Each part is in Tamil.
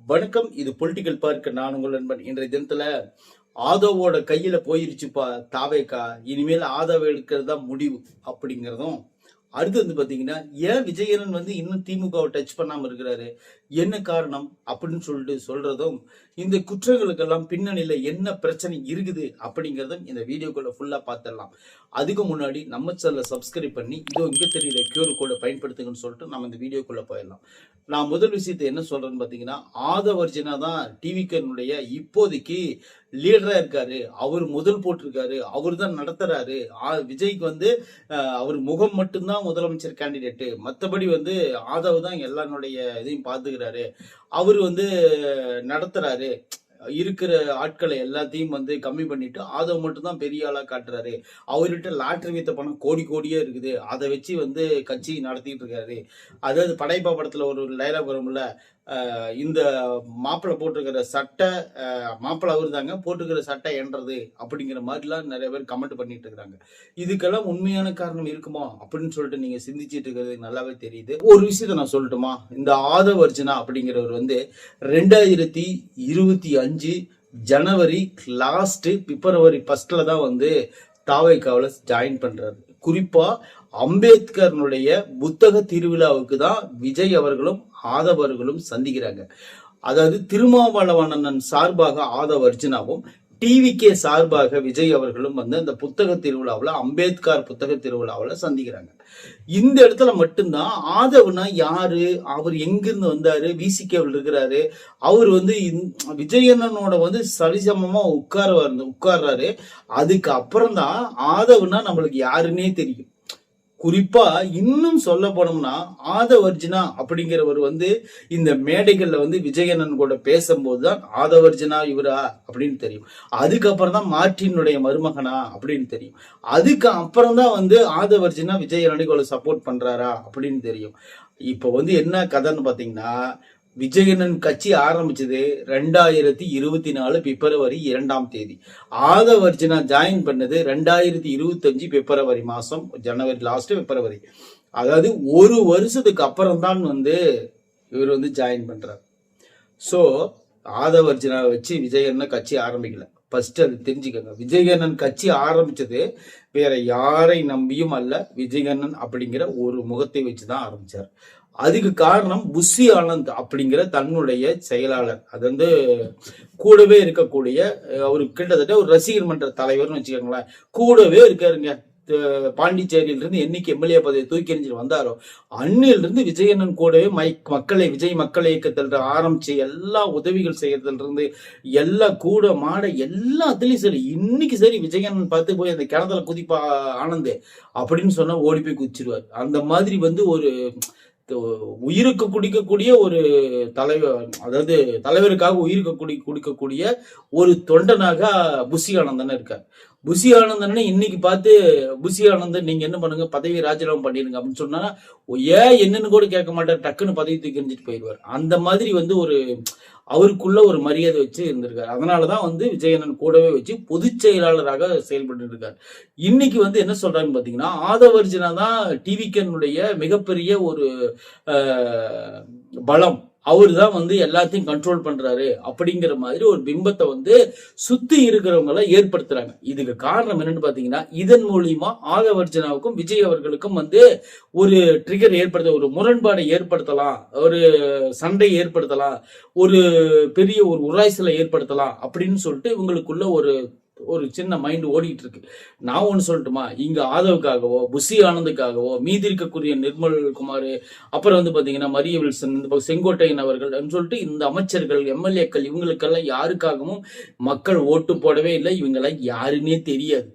வணக்கம். இது பொலிட்டிக்கல் பார்க்க நான் உங்கள் நண்பன். இன்றைய தினத்துல ஆதவோட கையில போயிருச்சுப்பா தாவேக்கா, இனிமேல் ஆதவ எடுக்கிறது தான் முடிவு அப்படிங்கிறதும், அடுத்து பாத்தீங்கன்னா ஏன் விஜயன் இன்னும் திமுகவை டச் பண்ணாம இருக்கிறாரு, என்ன காரணம் அப்படின்னு சொல்லிட்டு சொல்றதும், இந்த குற்றங்களுக்கெல்லாம் பின்னணியில என்ன பிரச்சனை இருக்குது அப்படிங்கறதும் இந்த வீடியோக்குள்ள ஃபுல்லா பார்த்துடலாம். அதுக்கு முன்னாடி நம்ம சேனலை சப்ஸ்கிரைப் பண்ணி இதோ இங்க தெரியுற QR கோடை பயன்படுத்துங்கன்னு சொல்லிட்டு நம்ம இந்த வீடியோக்குள்ள போயிடலாம். நான் முதல் விஷயத்தை என்ன சொல்றேன்னு பாத்தீங்கன்னா, ஆதவர்ஜினா தான் டிவிக்கனுடைய இப்போதைக்கு லீடரா இருக்காரு. அவர் முதல் போட்டிருக்காரு, அவர் தான் நடத்துறாரு. விஜய்க்கு அவர் முகம் மட்டும்தான் முதலமைச்சர் கேண்டிடேட்டு, மற்றபடி ஆதவ் தான் எல்லாருடைய இதையும் பார்த்துக்கிறாரு, அவர் நடத்துறாரு, இருக்கிற ஆட்களை எல்லாத்தையும் கம்மி பண்ணிட்டு ஆதவ் மட்டும் தான் பெரிய ஆளா காட்டுறாரு, அவர்கிட்ட லாட்டரி வித்த பணம் கோடி கோடியே இருக்குது, அதை வச்சு கட்சி நடத்திட்டு இருக்காரு. அதாவது படைப்பா படத்துல ஒரு டைலாக் வரும்ல, இந்த மாப்பிள்ளை போட்டிருக்கிற சட்டை, மாப்பிள்ளை அவரு தாங்க போட்டிருக்கிற சட்டை என்றது அப்படிங்கிற மாதிரிலாம் நிறைய பேர் கமெண்ட் பண்ணிட்டு இருக்கிறாங்க. இதுக்கெல்லாம் உண்மையான காரணம் இருக்குமா அப்படின்னு சொல்லிட்டு நீங்க சிந்திச்சிட்டு இருக்கிறது நல்லாவே தெரியுது. ஒரு விஷயத்த நான் சொல்லட்டுமா, இந்த ஆதவர்ஜினா அப்படிங்கிறவர் 2025 ஜனவரி லாஸ்ட் பிப்ரவரி 1 தான் தாவேக்காவில் ஜாயின் பண்றாரு. குறிப்பா அம்பேத்கருடைய புத்தக திருவிழாவுக்கு தான் விஜய் அவர்களும் ஆதவர்களும் சந்திக்கிறாங்க. அதாவது திருமாவளவன் சார்பாக ஆதவர்ஜினாவும், டிவிகே சார்பாக விஜய் அவர்களும் அந்த புத்தக திருவிழாவில், அம்பேத்கர் புத்தக திருவிழாவில் சந்திக்கிறாங்க. இந்த இடத்துல மட்டும்தான் ஆதவனா யாரு, அவர் எங்கிருந்து வந்தாரு, விசிகேவில் இருக்கிறாரு, அவர் விஜயனோட சரிசமமா உட்கார்றாரு. அதுக்கு அப்புறம் தான் ஆதவனா நம்மளுக்கு யாருன்னே தெரியும். குறிப்பா இன்னும் சொல்ல போனோம்னா, ஆதவர்ஜினா அப்படிங்கிறவர் இந்த மேடைகள்ல விஜயனன் கூட பேசும்போதுதான் ஆதவர்ஜினா இவரா அப்படின்னு தெரியும். அதுக்கப்புறம் தான் மார்ட்டினுடைய மருமகனா அப்படின்னு தெரியும். அதுக்கு அப்புறம் தான் ஆதவர்ஜினா விஜயனனுக்கு சப்போர்ட் பண்றாரா அப்படின்னு தெரியும். இப்ப என்ன கதைன்னு பாத்தீங்கன்னா, விஜயனன் கட்சி ஆரம்பிச்சது 2024 பிப்ரவரி 2 ஆதவர்ஜினா ஜாயின் பண்ணது 2025 பிப்ரவரி மாசம், ஜனவரி லாஸ்ட் பிப்ரவரி. அதாவது ஒரு வருஷத்துக்கு அப்புறம் தான் இவர் ஜாயின் பண்றார். சோ ஆதவர்ஜினா வச்சு விஜயனன் கட்சி ஆரம்பிக்கல. ஃபர்ஸ்ட் அது தெரிஞ்சுக்கங்க. விஜயனன் கட்சி ஆரம்பிச்சது வேற யாரை நம்பியும் அல்ல, விஜயனன் அப்படிங்கிற ஒரு முகத்தை வச்சுதான் ஆரம்பிச்சார். அதுக்கு காரணம் புஷி ஆனந்த் அப்படிங்கிற தன்னுடைய செயலாளர். அது கூடவே இருக்கக்கூடிய ஒரு கிட்டத்தட்ட ஒரு ரசிகர் மன்ற தலைவர்னு வச்சுக்கோங்களேன், கூடவே இருக்காருங்க. பாண்டிச்சேரியில இருந்து என்னைக்கு எம்எல்ஏ பதவியை தூக்கி எறிஞ்சிட்டு வந்தாரோ அன்னிலிருந்து விஜயனன் கூடவே விஜய் மக்கள் இயக்கத்தில் ஆரம்பிச்சு எல்லா உதவிகள் செய்யறதுல இருந்து எல்லா கூட மாட எல்லாத்துலயும் சரி, இன்னைக்கு சரி விஜயனன் பார்த்து போய் அந்த கிணத்துல குதிப்பா ஆனந்த் அப்படின்னு சொன்னா ஓடி போய் குதிச்சிருவார். அந்த மாதிரி ஒரு உயிருக்கு குடிக்கக்கூடிய ஒரு தலைவர், அதாவது தலைவருக்காக உயிருக்கு குடிக்கக்கூடிய ஒரு தொண்டனாக புஷி ஆனந்தன் இருக்கார். புஷி ஆனந்தன் இன்னைக்கு பார்த்து, புஷி ஆனந்தன் நீங்க என்ன பண்ணுங்க, பதவி ராஜினாமா பண்ணிருங்க அப்படின்னு சொன்னா ஏன் என்னன்னு கூட கேட்க மாட்டார், டக்குன்னு பதவி தூக்கி எறிஞ்சிட்டு போயிடுவார். அந்த மாதிரி ஒரு அவருக்குள்ள ஒரு மரியாதை வச்சு இருந்திருக்காரு. அதனாலதான் விஜயனன் கூடவே வச்சு பொதுச் செயலாளராக செயல்பட்டு இருக்காரு. இன்னைக்கு என்ன சொல்றாங்கன்னு பாத்தீங்கன்னா, ஆதவர்ஜினா தான் டிவிக்கனுடைய மிகப்பெரிய ஒரு பலம், அவரு தான் எல்லாத்தையும் கண்ட்ரோல் பண்றாரு அப்படிங்கிற மாதிரி ஒரு பிம்பத்தை சுத்தி இருக்கிறவங்களை ஏற்படுத்துறாங்க. இதுக்கு காரணம் என்னன்னு பாத்தீங்கன்னா, இதன் மூலியமா ஆதவர்ஜினாவுக்கும் விஜய் அவர்களுக்கும் ஒரு ட்ரிகர் ஏற்படுத்த, ஒரு முரண்பாடை ஏற்படுத்தலாம், ஒரு சண்டை ஏற்படுத்தலாம், ஒரு பெரிய ஒரு உராய்ச்சலை ஏற்படுத்தலாம் அப்படின்னு சொல்லிட்டு இவங்களுக்குள்ள ஒரு சின்ன மைண்ட் ஓடிட்டு இருக்கு. நான் ஒண்ணு சொல்லட்டுமா, இங்க ஆதவுக்காகவோ புஷி ஆனந்துக்காகவோ மீதி இருக்கக்கூடிய நிர்மல் குமார், அப்புறம் பாத்தீங்கன்னா மரிய வில்சன், செங்கோட்டையன் அவர்கள் சொல்லிட்டு இந்த அமைச்சர்கள் எம்எல்ஏக்கள் இவங்களுக்கெல்லாம் யாருக்காகவும் மக்கள் ஓட்டு போடவே இல்லை. இவங்கெல்லாம் யாருன்னே தெரியாது.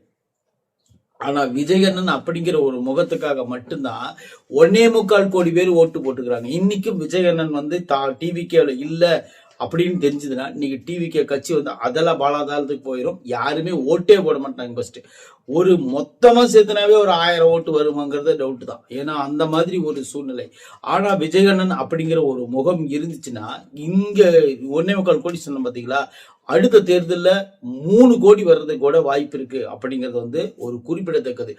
ஆனா விஜயனன் அப்படிங்கிற ஒரு முகத்துக்காக மட்டும்தான் 1.25 கோடி பேர் ஓட்டு போட்டுக்கிறாங்க. இன்னைக்கும் விஜயனன் டிவிகேல இல்ல அப்படின்னு தெரிஞ்சதுன்னா இன்னைக்கு டிவிகே கட்சி அதெல்லாம் பாலாதாரத்துக்கு போயிடும். யாருமே ஓட்டே போட மாட்டாங்க. ஃபர்ஸ்ட் ஒரு மொத்தமா சேர்த்துனாவே ஒரு 1000 ஓட்டு வருமாங்கிறது டவுட் தான். ஏன்னா அந்த மாதிரி ஒரு சூழ்நிலை. ஆனா விஜயகண்ணன் அப்படிங்கிற ஒரு முகம் இருந்துச்சுன்னா, இங்க 1.25 கோடி சொன்ன பாத்தீங்களா, அடுத்த தேர்தலில் 3 கோடி வர்றதுக்கு கூட வாய்ப்பு இருக்கு அப்படிங்கிறது வந்து ஒரு குறிப்பிடத்தக்கது.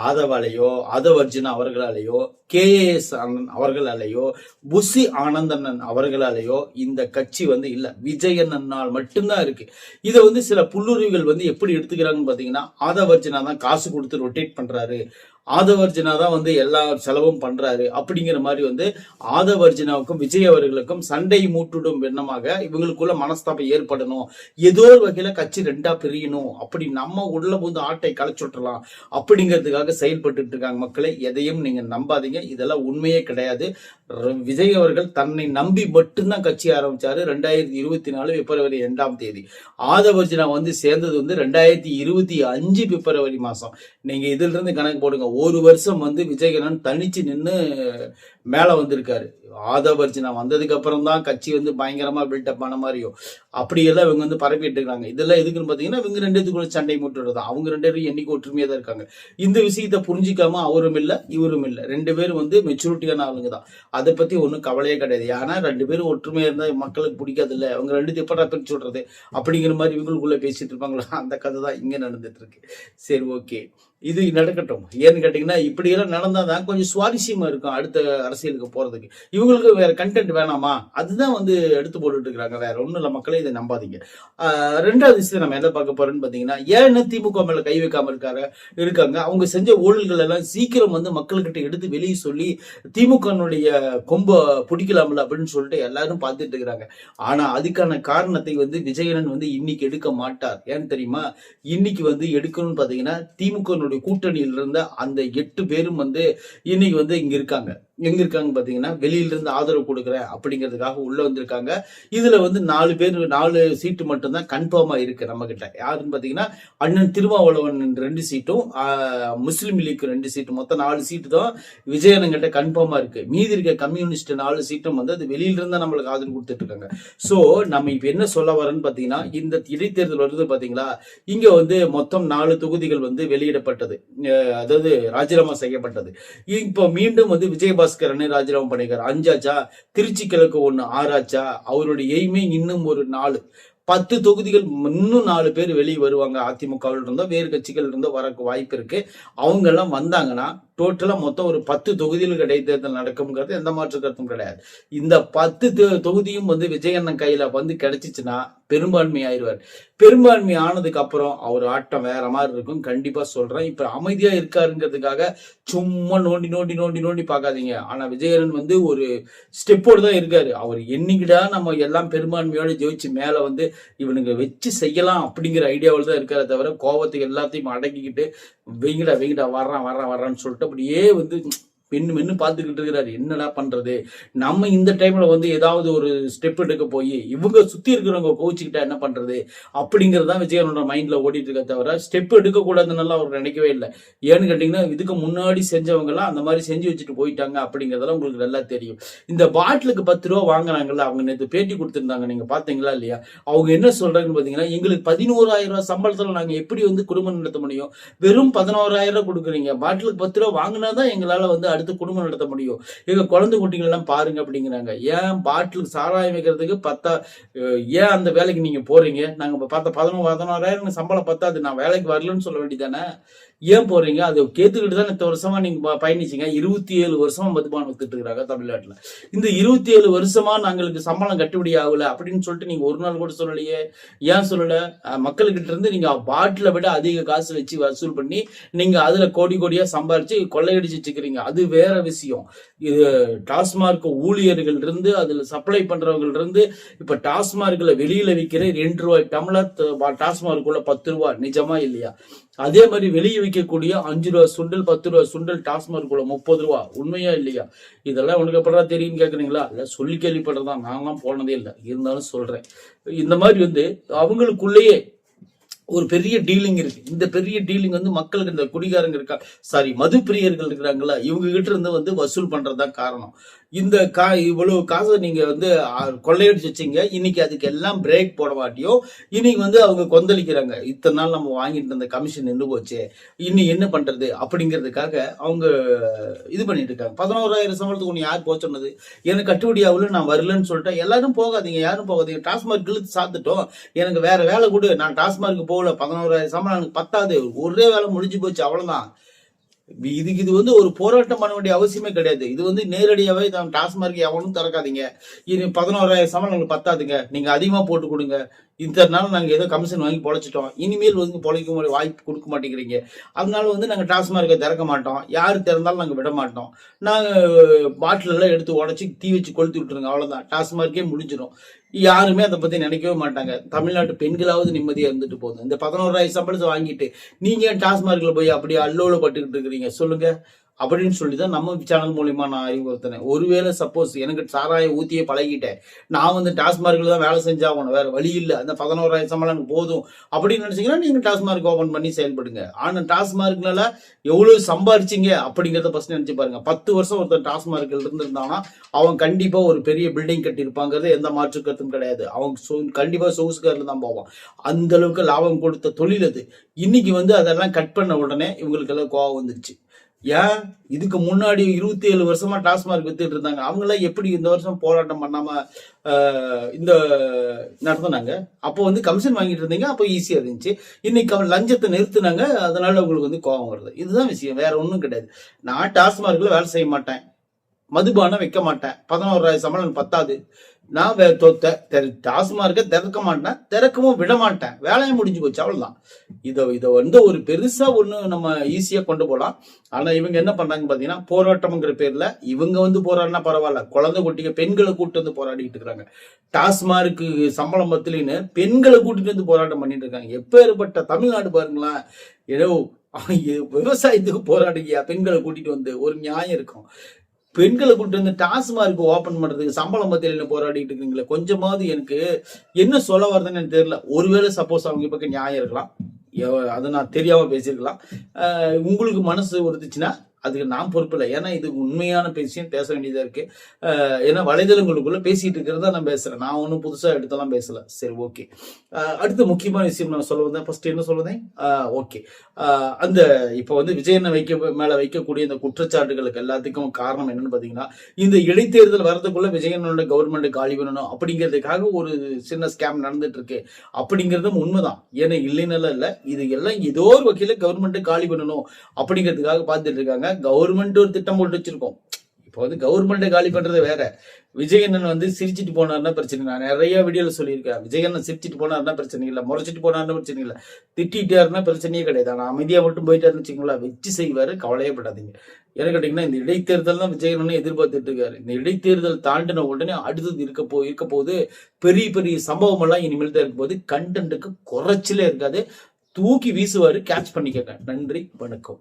ஆதவாலேயோ ஆதவர்ஜுனா அவர்களாலேயோ கேஏஎஸ் அவர்களாலேயோ புஷி ஆனந்தண்ணன் அவர்களாலேயோ இந்த கட்சி வந்து இல்ல, விஜயண்ணனால் மட்டும்தான் இருக்கு. இதை வந்து சில புல்லுருவிகள் வந்து எப்படி எடுத்துக்கிறாங்கன்னு பாத்தீங்கன்னா, ஆதவர்ஜுனா தான் காசு கொடுத்து ரொட்டேட் பண்றாரு, ஆதவர்ஜுனா தான் வந்து எல்லா செலவும் பண்றாரு அப்படிங்கிற மாதிரி வந்து ஆதவர்ஜுனாவுக்கும் விஜய் அவர்களுக்கும் சண்டை மூட்டுடும் விண்ணமாக இவங்களுக்குள்ள மனஸ்தாபம் ஏற்படணும், ஏதோ ஒரு வகையில கட்சி 2ஆ பிரியணும், அப்படி நம்ம உள்ள போது ஆட்டை களைச்சுட்டலாம் அப்படிங்கிறதுக்காக செயல்பட்டு இருக்காங்க. மக்களை எதையும் நீங்க நம்பாதீங்க, இதெல்லாம் உண்மையே கிடையாது. விஜய் அவர்கள் தன்னை நம்பி மட்டும்தான் கட்சி ஆரம்பிச்சாரு 2024 பிப்ரவரி 2ஆம் தேதி. ஆதவர்ஜுனா வந்து சேர்ந்தது வந்து 2025 பிப்ரவரி மாசம். நீங்க இதுல இருந்து கணக்கு போடுங்க. ஒரு வருஷம் வந்து விஜயகண்ணன் தனிச்சு நின்று மேல வந்திருக்காரு. ஆதவர்ஜுனா வந்ததுக்கு அப்புறம் தான் கட்சி வந்து பயங்கரமா பில்டப் ஆன மாதிரியும் அப்படியெல்லாம் இவங்க வந்து பரப்பிட்டு இருக்காங்க. இதெல்லாம் எதுக்குன்னு பாத்தீங்கன்னா, இவங்க 2 பேத்துக்குள்ள சண்டை மூட்டுறதுதான். அவங்க 2 பேரும் என்னைக்கு ஒற்றுமையா தான் இருக்காங்க. இந்த விஷயத்தை புரிஞ்சிக்காம அவரும் இல்ல இவரும் இல்ல, 2 பேரும் வந்து மெச்சூரிட்டியான ஆளுங்க தான். அதை பத்தி ஒன்றும் கவலையே கிடையாது. ஏன்னா 2 பேரும் ஒற்றுமையா இருந்தா மக்களுக்கு பிடிக்காது இல்ல, அவங்க 2 எப்படா பிரிச்சு விடுறது அப்படிங்கிற மாதிரி இவங்களுக்குள்ள பேசிட்டு இருப்பாங்களா, அந்த கதை தான் இங்க நடந்துட்டு இருக்கு. சரி, ஓகே, இது நடக்கட்டும். ஏன்னு கேட்டீங்கன்னா, இப்படி எல்லாம் நடந்தாதான் கொஞ்சம் சுவாரஸ்யமா இருக்கும் அடுத்த அரசியலுக்கு போறதுக்கு. இவங்களுக்கு வேற கண்டென்ட் வேணாமா, அதுதான் வந்து எடுத்து போட்டுட்டு இருக்காங்க, வேற ஒண்ணும் இல்ல. மக்களே இதை நம்பாதீங்க. 2வது விஷயம் நம்ம எதை பார்க்க போறோம்னு பாத்தீங்கன்னா, ஏன் திமுக மேல கை வைக்காம இருக்காங்க. அவங்க செஞ்ச ஊழல்கள் எல்லாம் சீக்கிரம் வந்து மக்கள்கிட்ட எடுத்து வெளியே சொல்லி திமுகனுடைய கொம்ப பிடிக்கலாம்ல அப்படின்னு சொல்லிட்டு எல்லாரும் பார்த்துட்டு இருக்கிறாங்க. ஆனா அதுக்கான காரணத்தை வந்து விஜயன் வந்து இன்னைக்கு எடுக்க மாட்டார். ஏன்னு தெரியுமா? இன்னைக்கு வந்து எடுக்கணும்னு பாத்தீங்கன்னா, திமுக கூட்டணியில் இருந்த அந்த 8 பேரும் வந்து இன்னைக்கு வந்து இங்க இருக்காங்க. எங்க இருக்காங்க பாத்தீங்கன்னா, வெளியில இருந்து ஆதரவு கொடுக்குறேன் அப்படிங்கிறதுக்காக உள்ள வந்திருக்காங்க. இதுல வந்து 4 சீட்டு மட்டும் தான் கன்ஃபார்மா இருக்கு நம்ம கிட்ட. யாருன்னு பாத்தீங்கன்னா, அண்ணன் திருமாவளவன் 2 சீட்டும், முஸ்லிம் லீக் 2 சீட்டும், மொத்தம் 4 சீட்டு தான் விஜயன் கிட்ட கன்ஃபார்மா இருக்கு. மீதி இருக்க கம்யூனிஸ்ட் 4 சீட்டும் வந்து அது வெளியில இருந்தா நம்மளுக்கு ஆதரவு கொடுத்துட்டு இருக்காங்க. சோ நம்ம இப்ப என்ன சொல்ல வரேன்னு பாத்தீங்கன்னா, இந்த இடைத்தேர்தல் வருது பாத்தீங்களா, இங்க வந்து மொத்தம் 4 தொகுதிகள் வந்து வெளியிடப்பட்டது, அதாவது ராஜினாமா செய்யப்பட்டது. இப்போ மீண்டும் வந்து விஜயபாஸ்கர் ராஜினாமா பண்ணிருக்காரு. 5 ஆச்சா, திருச்சி கிழக்கு 1 6 ஆச்சா, அவருடைய எய்மே இன்னும் ஒரு 4 10 தொகுதிகள், இன்னும் 4 பேர் வெளியே வருவாங்க. அதிமுகவில் இருந்தோ வேறு கட்சிகள் இருந்தோ வரக்கு வாய்ப்பு இருக்கு. அவங்க எல்லாம் வந்தாங்கன்னா டோட்டலா மொத்தம் ஒரு 10 தொகுதியில் இடைத்தேர்தல் நடக்கும்ங்கிறது எந்த மாற்று கருத்தும் கிடையாது. இந்த 10 தொகுதியும் வந்து விஜயண்ணன் கையில வந்து கிடைச்சிச்சுன்னா பெரும்பான்மை ஆயிடுவார். பெரும்பான்மை ஆனதுக்கு அப்புறம் அவர் ஆட்டம் வேற மாதிரி இருக்கும், கண்டிப்பா சொல்றேன். இப்ப அமைதியா இருக்காருங்கிறதுக்காக சும்மா நோண்டி பார்க்காதீங்க. ஆனா விஜயண்ணன் வந்து ஒரு ஸ்டெப்போடு தான் இருக்காரு. அவர் என்னைக்கிடா நம்ம எல்லாம் பெரும்பான்மையோட ஜெயிச்சு மேல வந்து இவனுங்க வச்சு செய்யலாம் அப்படிங்கிற ஐடியாவில் தான் இருக்காரு தவிர, கோபத்துக்கு எல்லாத்தையும் அடக்கிக்கிட்டு வெங்கிடா வர்றான்னு சொல்லிட்டு அப்படியே வந்து மென்னு பார்த்துக்கிட்டு இருக்கிறாரு. என்னடா பண்றது, நம்ம இந்த டைம்ல வந்து ஏதாவது ஒரு ஸ்டெப் எடுக்க போய் இவங்க சுத்தி இருக்கிறவங்க கோவிச்சுக்கிட்டா என்ன பண்றது அப்படிங்கறதான் விஜயனோட மைண்ட்ல ஓடிட்டு இருக்க தவிர, ஸ்டெப் எடுக்க கூடாதுன்னு அவர் நினைக்கவே இல்லை. ஏன்னு கேட்டீங்கன்னா, இதுக்கு முன்னாடி செஞ்சவங்க எல்லாம் அந்த மாதிரி செஞ்சு வச்சுட்டு போயிட்டாங்க அப்படிங்கறதெல்லாம் உங்களுக்கு நல்லா தெரியும். இந்த பாட்டிலுக்கு 10 ரூபா வாங்கினாங்கல்ல, அவங்க நேற்று பேட்டி கொடுத்திருந்தாங்க, நீங்க பாத்தீங்களா இல்லையா? அவங்க என்ன சொல்றாங்கன்னு பாத்தீங்கன்னா, எங்களுக்கு 11,000 ரூபாய் சம்பளத்துல நாங்க எப்படி வந்து குடும்பம் நடத்த முடியும், வெறும் 11,000 ரூபாய் கொடுக்குறீங்க, பாட்டிலுக்கு 10 ரூபா வாங்கினாதான் எங்களால வந்து அடுத்து குடும்பம் நடத்த முடியும், எங்க குழந்தை குட்டிகள் எல்லாம் பாருங்க அப்படிங்கிறாங்க. ஏன் பாட்டிலுக்கு சாராயம் வைக்கிறதுக்கு ஏன் அந்த வேலைக்கு நீங்க போறீங்க? நாங்க பார்த்த 11,000 சம்பளம் பத்தாது, நான் வேலைக்கு வரலன்னு சொல்ல வேண்டியதானே? ஏன் போறீங்க? அது கேத்துக்கிட்டு தான் இந்த வருஷமா நீங்க பயணிச்சீங்க. 27 வருஷமா மதுபானம் வித்துட்டு இருக்காங்க தமிழ்நாட்டுல. இந்த 27 வருஷமா நாங்களுக்கு சம்பளம் கட்டுப்படி ஆகல அப்படின்னு சொல்லிட்டு நீங்க ஒரு நாள் கூட சொல்லலையே. ஏன் சொல்லல? மக்கள்கிட்ட இருந்து நீங்க பாட்டில விட அதிக காசு வச்சு வசூல் பண்ணி நீங்க அதுல கோடியா சம்பாரிச்சு கொள்ளையடிச்சு வச்சுக்கிறீங்க. அது வேற விஷயம். இது டாஸ்மார்க் ஊழியர்கள் இருந்து அதுல சப்ளை பண்றவங்க இருந்து இப்ப டாஸ்மார்க்ல வெளியில விற்கிற 2 ரூபாய் டம்ளர் டாஸ்மார்க்குள்ள 10 ரூபாய், நிஜமா இல்லையா? அதே மாதிரி வெளியே விற்கக்கூடிய 5 ரூபாய் சுண்டல் 10 ரூபாய் சுண்டல் டாஸ்மார்க்குள்ள 30 ரூபாய், உண்மையா இல்லையா? இதெல்லாம் உனக்கு எப்படா தெரியும் கேக்குறீங்களா? இல்ல சொல்லி கேள்விப்படுறதான், நான்லாம் போனதே இல்லை, இருந்தாலும் சொல்றேன். இந்த மாதிரி வந்து அவங்களுக்குள்ளேயே ஒரு பெரிய டீலிங் இருக்கு. இந்த பெரிய டீலிங் வந்து மக்களுக்கு, இந்த குடிகாரங்க இருக்கா, சாரி மது பிரியர்கள் இருக்கிறாங்களா, இவங்க கிட்ட இருந்து வந்து வசூல் பண்றதுதான் காரணம். இந்த இவ்வளவு காசை நீங்க வந்து கொள்ளையடிச்சு வச்சீங்க, இன்னைக்கு அதுக்கு எல்லாம் பிரேக் போட மாட்டியும் இன்னைக்கு வந்து அவங்க கொந்தளிக்கிறாங்க. இத்தனை நாள் நம்ம வாங்கிட்டு இருந்த கமிஷன் நின்று போச்சு, இனி என்ன பண்றது அப்படிங்கிறதுக்காக அவங்க இது பண்ணிட்டு இருக்காங்க. 11,000 சம்பளத்துக்கு ஒண்ணு யார் போக சொன்னது? எனக்கு கட்டுப்படி ஆகல, நான் வரலன்னு சொல்லிட்டேன். எல்லாரும் போகாதீங்க, யாரும் போகாதீங்க. டாஸ்மார்க் இழுத்து சாத்துட்டோம், எனக்கு வேற வேலை கொடு, நான் டாஸ்மார்க்கு போகல, 11,000 சம்பளம் எனக்கு பத்தாது, ஒரே வேலை முடிஞ்சு போச்சு, அவ்வளவுதான். இது வந்து ஒரு போராட்டம் பண்ண வேண்டிய அவசியமே கிடையாது. இது வந்து நேரடியாவே டாஸ்மார்க் எவனும் திறக்காதீங்க, இது 11,000 சம்பளம் எங்களுக்கு பத்தாதுங்க, நீங்க அதிகமா போட்டு கொடுங்க, இத்தனை நாள் நாங்க ஏதோ கமிஷன் வாங்கி பொழைச்சிட்டோம், இனிமேல் வந்து பொழைக்க வாய்ப்பு கொடுக்க மாட்டேங்கிறீங்க, அதனால வந்து நாங்க டாஸ்மார்க்கை திறக்க மாட்டோம், யாரு திறந்தாலும் நாங்க விட மாட்டோம், நாங்க பாட்டில் எல்லாம் எடுத்து உடச்சி தீ வச்சு கொளுத்தி விட்டுருங்க, அவ்வளவுதான், டாஸ்மார்க்கே முடிஞ்சிடும். யாருமே அதை பத்தி நினைக்கவே மாட்டாங்க. தமிழ்நாட்டு பெண்களாவது நிம்மதியா இருந்துட்டு போதும். இந்த 11,000 சம்பளத்தை வாங்கிட்டு நீங்க ஏன் டாஸ்மார்க்ல போய் அப்படியே அல்லோல பட்டுக்கிட்டு இருக்கிறீங்க சொல்லுங்க அப்படின்னு சொல்லிதான் நம்ம சேனல் மூலியமா நான் அறிவுறுத்தினேன். ஒருவேளை சப்போஸ் எனக்கு சாராய ஊத்தியே பழகிட்டேன், நான் வந்து டாஸ்மார்க்ல தான் வேலை செஞ்சாகணும், வேற வழி இல்லை, அந்த 11,000 சம்பளம் எனக்கு போதும் அப்படின்னு நினைச்சீங்கன்னா நீங்க டாஸ்மார்க் ஓபன் பண்ணி செயல்படுங்க. ஆனா டாஸ்மார்க்னால எவ்வளவு சம்பாரிச்சிங்க அப்படிங்கறத ஃபர்ஸ்ட் நினைச்சு பாருங்க. 10 வருஷம் ஒருத்தர் டாஸ்மார்க்ல இருந்திருந்தானா அவன் கண்டிப்பா ஒரு பெரிய பில்டிங் கட்டி இருப்பாங்கிறது எந்த மாற்று கருத்தும் கிடையாது. அவன் கண்டிப்பா சொகுசுக்காரில் தான் போவான். அந்த அளவுக்கு லாபம் கொடுத்த தொழில் அது. இன்னைக்கு வந்து அதெல்லாம் கட் பண்ண உடனே இவங்களுக்கு எல்லாம் கோவம் வந்துருச்சு. ஏன் இதுக்கு முன்னாடி 27 வருஷமா டாஸ்மார்க் வித்துட்டு இருந்தாங்க, அவங்க எல்லாம் எப்படி இந்த வருஷம் போராட்டம் பண்ணாம இந்த நடத்தினாங்க? அப்போ வந்து கமிஷன் வாங்கிட்டு இருந்தீங்க, அப்போ ஈஸியா இருந்துச்சு. இன்னைக்கு அவன் லஞ்சத்தை நிறுத்தினாங்க, அதனால உங்களுக்கு வந்து கோபம் வருது. இதுதான் விஷயம், வேற ஒண்ணும் கிடையாது. நான் டாஸ்மார்க்ல வேலை செய்ய மாட்டேன், மதுபானம் வைக்க மாட்டேன், 11,000 சம்பளம் பத்தாது, நான் டாஸ்மார்க்க திறக்க மாட்டேன், திறக்கவும் விட மாட்டேன், வேலையை முடிஞ்சு போச்சு, அவ்வளவுதான். இதை வந்து ஒரு பெருசா ஒண்ணு நம்ம ஈஸியா கொண்டு போகலாம். ஆனா இவங்க என்ன பண்றாங்க பாத்தீங்கன்னா, போராட்டம்ங்கிற பேர்ல இவங்க வந்து போராடினா பரவாயில்ல, குழந்தை குட்டிங்க பெண்களை கூட்டு வந்து போராடிட்டு இருக்காங்க. டாஸ்மார்க்கு சம்பளம் பத்திலின்னு பெண்களை கூட்டிட்டு வந்து போராட்டம் பண்ணிட்டு இருக்காங்க. எப்பேற்பட்ட தமிழ்நாடு பாருங்களேன். ஏதோ விவசாயத்துக்கு போராடுகியா, பெண்களை கூட்டிட்டு வந்து ஒரு நியாயம் இருக்கும். பெண்களை கூட்டு வந்து டாஸ்மார்க் ஓபன் பண்றதுக்கு சம்பளம் பத்தியில போராடிட்டு இருக்கீங்களே, கொஞ்சமாவது எனக்கு என்ன சொல்ல வருதுன்னு எனக்கு தெரியல. ஒருவேளை சப்போஸ் அவங்க பக்கம் நியாயம் இருக்கலாம், அதை நான் தெரியாம பேசியிருக்கலாம். உங்களுக்கு மனசு உறுத்துச்சுன்னா அதுக்கு நான் பொறுப்பு இல்லை. ஏன்னா இது உண்மையான விஷயம் பேச வேண்டியதா இருக்கு. ஏன்னா வலைதளங்களுக்குள்ள பேசிட்டு இருக்கிறதா நான் பேசுறேன், நான் ஒன்றும் புதுசா எடுத்தெல்லாம் பேசல. சரி, ஓகே. அடுத்த முக்கியமான விஷயம் நான் சொல்ல வந்தேன். ஃபர்ஸ்ட் என்ன சொல்லுதேன்? ஓகே, அந்த இப்ப வந்து விஜயனை மேல வைக்கக்கூடிய இந்த குற்றச்சாட்டுகளுக்கு எல்லாத்துக்கும் காரணம் என்னன்னு பாத்தீங்கன்னா, இந்த இடைத்தேர்தல் வரதுக்குள்ள விஜயனோட கவர்மெண்ட் காலி பண்ணணும் அப்படிங்கிறதுக்காக ஒரு சின்ன ஸ்கேம் நடந்துட்டு இருக்கு அப்படிங்கிறதும் உண்மைதான். ஏன்னா இல்லைன்னு இல்ல, இது எல்லாம் ஏதோ ஒரு வகையில கவர்மெண்ட் காலி பண்ணணும் அப்படிங்கிறதுக்காக பார்த்துட்டு இருக்காங்க. கவர்மெண்ட் ஒரு திட்டம் போட்டு வச்சிருக்கோம். இப்போ வந்து கவர்மெண்ட் காலி பண்றது வேற, விஜயண்ணன் வந்து சிரிச்சிட்டு போனார்னா பிரச்சனை. நான் நிறைய வீடியோல சொல்லியிருக்கேன், விஜயண்ணன் சிரிச்சிட்டு போனார்னா பிரச்சனை இல்லை, முறைச்சிட்டு போனார்னா பிரச்சனை இல்லை, திட்டாருன்னா பிரச்சனையே கிடையாது. ஆனா அமைதியா மட்டும் போயிட்டாருன்னு வச்சுக்கோங்களா, வச்சு செய்வாரு, கவலையப்படாதீங்க. என்ன கேட்டீங்கன்னா, இந்த இடைத்தேர்தல் தான் விஜயண்ணன் எதிர்பார்த்துட்டு இருக்காரு. இந்த இடைத்தேர்தல் தாண்டின உடனே அடுத்தது இருக்க போது பெரிய பெரிய சம்பவம் எல்லாம் இனிமேல் தான் இருக்க போது. கண்டென்ட்டுக்கு குறைச்சலே இருக்காது, தூக்கி வீசுவாரு, கேட்ச் பண்ணிக்கங்க. நன்றி, வணக்கம்.